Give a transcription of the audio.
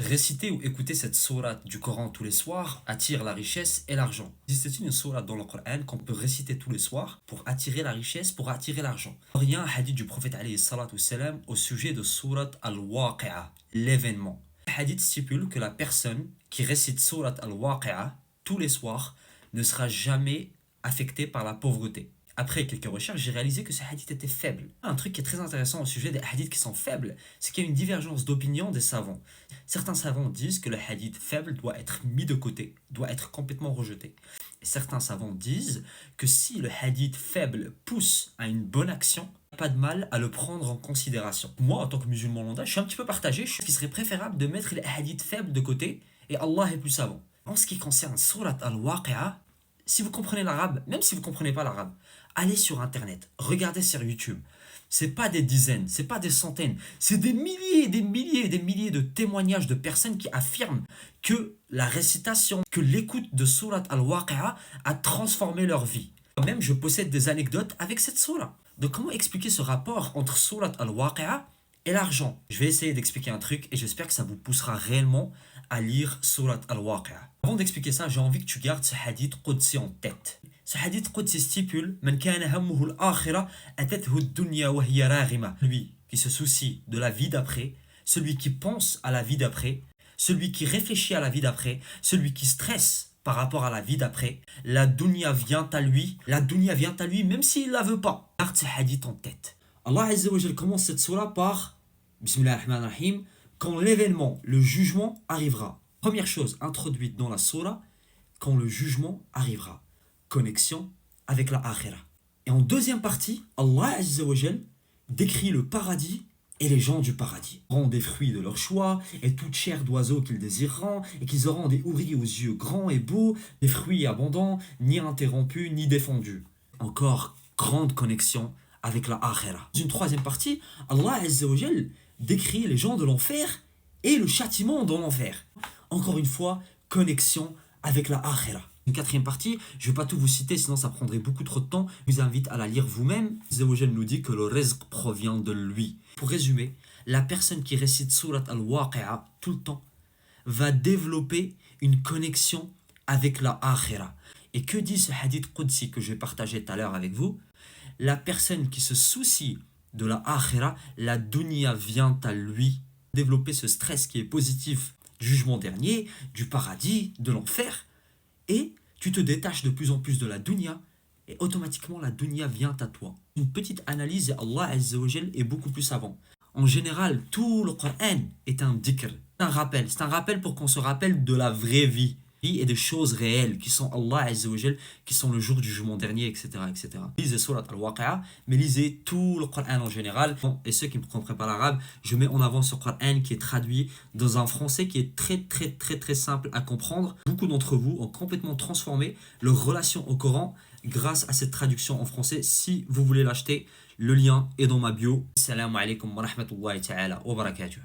Réciter ou écouter cette sourate du Coran tous les soirs attire la richesse et l'argent. Existe une sourate dans le Coran qu'on peut réciter tous les soirs pour attirer la richesse, pour attirer l'argent. Il y a un hadith du prophète alayhi salatu wassalam au sujet de sourate al-Waqi'a, l'événement. Le hadith stipule que la personne qui récite sourate al-Waqi'a tous les soirs ne sera jamais affectée par la pauvreté. Après quelques recherches, j'ai réalisé que ce hadith était faible. Un truc qui est très intéressant au sujet des hadiths qui sont faibles, c'est qu'il y a une divergence d'opinion des savants. Certains savants disent que le hadith faible doit être mis de côté, doit être complètement rejeté. Et certains savants disent que si le hadith faible pousse à une bonne action, pas de mal à le prendre en considération. Moi, en tant que musulman lambda, je suis un petit peu partagé. Je trouve qu'il serait préférable de mettre les hadiths faibles de côté et Allah est plus savant. En ce qui concerne Surat al-Waqi'a, si vous comprenez l'arabe, même si vous ne comprenez pas l'arabe, allez sur internet, regardez sur YouTube. C'est pas des dizaines, c'est pas des centaines, c'est des milliers et des milliers et des milliers de témoignages de personnes qui affirment que la récitation, que l'écoute de Surat al-Waqi'a a transformé leur vie. Même je possède des anecdotes avec cette sourate. Donc comment expliquer ce rapport entre Surat al-Waqi'a et l'argent? Je vais essayer d'expliquer un truc et j'espère que ça vous poussera réellement à lire Surat al-Waqi'a. Avant d'expliquer ça, j'ai envie que tu gardes ce hadith Qudsi en tête. Ce hadith Qudsi stipule Man kana hammuhu al-akhirah atathu ad-dunya wa hiya raghima. Lui qui se soucie de la vie d'après, celui qui pense à la vie d'après, celui qui réfléchit à la vie d'après, celui qui stresse par rapport à la vie d'après, la dunya vient à lui, même s'il la veut pas. Garde ce hadith en tête. Allah Azza wa Jal commence cette surah par Bismillah ar-Rahman ar-Rahim, quand l'événement, le jugement arrivera. Première chose introduite dans la surah, quand le jugement arrivera. Connexion avec la akhira. Et en deuxième partie, Allah Azza wa Jal décrit le paradis et les gens du paradis. Ils auront des fruits de leur choix et toute chair d'oiseau qu'ils désireront et qu'ils auront des houris aux yeux grands et beaux, des fruits abondants, ni interrompus ni défendus. Encore grande connexion avec la akhira. Dans une troisième partie, Allah Azza wa Jal décrit les gens de l'enfer et le châtiment dans l'enfer. Encore une fois, connexion avec la akhira. Une quatrième partie, je ne vais pas tout vous citer, sinon ça prendrait beaucoup trop de temps. Je vous invite à la lire vous-même. Azza wa Jal nous dit que le rizq provient de lui. Pour résumer, la personne qui récite Surat al-Waqi'a tout le temps va développer une connexion avec la akhira. Et que dit ce hadith Qudsi que je vais partager tout à l'heure avec vous? La personne qui se soucie de la akhira, la dunya vient à lui. Développer ce stress qui est positif du jugement dernier, du paradis, de l'enfer. Et tu te détaches de plus en plus de la dunya et automatiquement la dunya vient à toi. Une petite analyse et Allah Azza wa Jal est beaucoup plus savant. En général, tout le Coran est un dhikr, c'est un rappel pour qu'on se rappelle de la vraie vie et des choses réelles qui sont Allah Azza wa Jal, qui sont le jour du jugement dernier, etc. etc. Lisez Surat al-Waqi'a, mais lisez tout le Coran en général. Et ceux qui ne comprennent pas l'arabe, je mets en avant ce Coran qui est traduit dans un français qui est très simple à comprendre. Beaucoup d'entre vous ont complètement transformé leur relation au Coran grâce à cette traduction en français. Si vous voulez l'acheter, le lien est dans ma bio. Assalamu alaikum wa rahmatullahi ta'ala wa barakatuh.